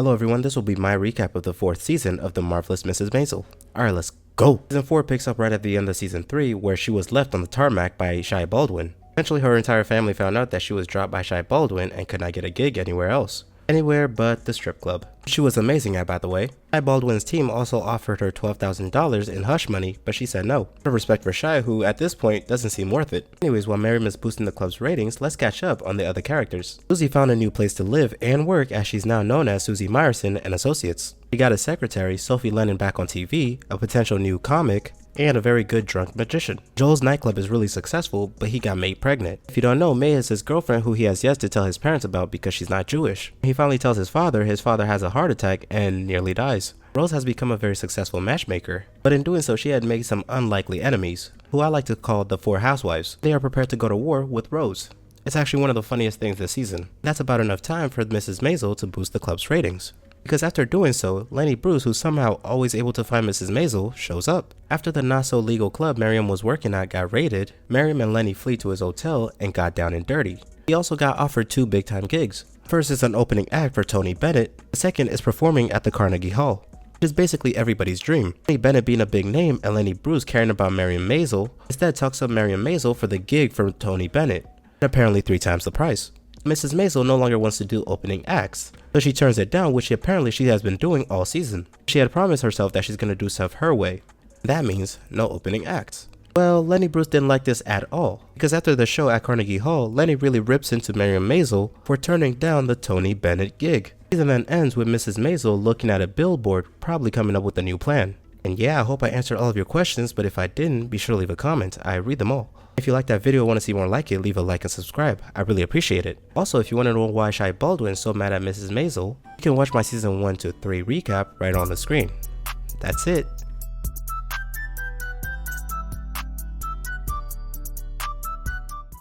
Hello everyone, this will be my recap of the 4th season of the Marvelous Mrs Maisel. Alright, let's go! Season 4 picks up right at the end of Season 3, where she was left on the tarmac by Shy Baldwin. Eventually her entire family found out that she was dropped by Shy Baldwin and could not get a gig anywhere else. Anywhere but the strip club. She was amazing at, by the way. Shy Baldwin's team also offered her $12,000 in hush money, but she said no. Out of respect for Shy, who at this point doesn't seem worth it. Anyways, while Miriam is boosting the club's ratings, let's catch up on the other characters. Susie found a new place to live and work, as she's now known as Susie Meyerson and Associates. She got a secretary, Sophie Lennon, back on TV, a potential new comic, and a very good drunk magician. Joel's nightclub is really successful, but he got May pregnant. If you don't know, May is his girlfriend who he has yet to tell his parents about because she's not Jewish. He finally tells his father has a heart attack and nearly dies. Rose has become a very successful matchmaker, but in doing so she had made some unlikely enemies, who I like to call the 4 housewives. They are prepared to go to war with Rose. It's actually one of the funniest things this season. That's about enough time for Mrs. Maisel to boost the club's ratings. Because after doing so, Lenny Bruce, who's somehow always able to find Mrs. Maisel, shows up. After the not-so-legal club Miriam was working at got raided, Miriam and Lenny flee to his hotel and got down and dirty. He also got offered 2 big-time gigs. First is an opening act for Tony Bennett, the second is performing at the Carnegie Hall. It is basically everybody's dream. Tony Bennett being a big name and Lenny Bruce caring about Miriam Maisel, instead talks up Miriam Maisel for the gig from Tony Bennett, and apparently 3 times the price. Mrs. Maisel no longer wants to do opening acts, so she turns it down, which apparently she has been doing all season. She had promised herself that she's going to do stuff her way. That means no opening acts. Well, Lenny Bruce didn't like this at all, because after the show at Carnegie Hall, Lenny really rips into Miriam Maisel for turning down the Tony Bennett gig. The season then ends with Mrs. Maisel looking at a billboard, probably coming up with a new plan. And yeah, I hope I answered all of your questions, but if I didn't, be sure to leave a comment. I read them all. If you like that video and want to see more like it, leave a like and subscribe. I really appreciate it. Also, if you want to know why Shy Baldwin is so mad at Mrs. Maisel, you can watch my season 1 to 3 recap right on the screen. That's it.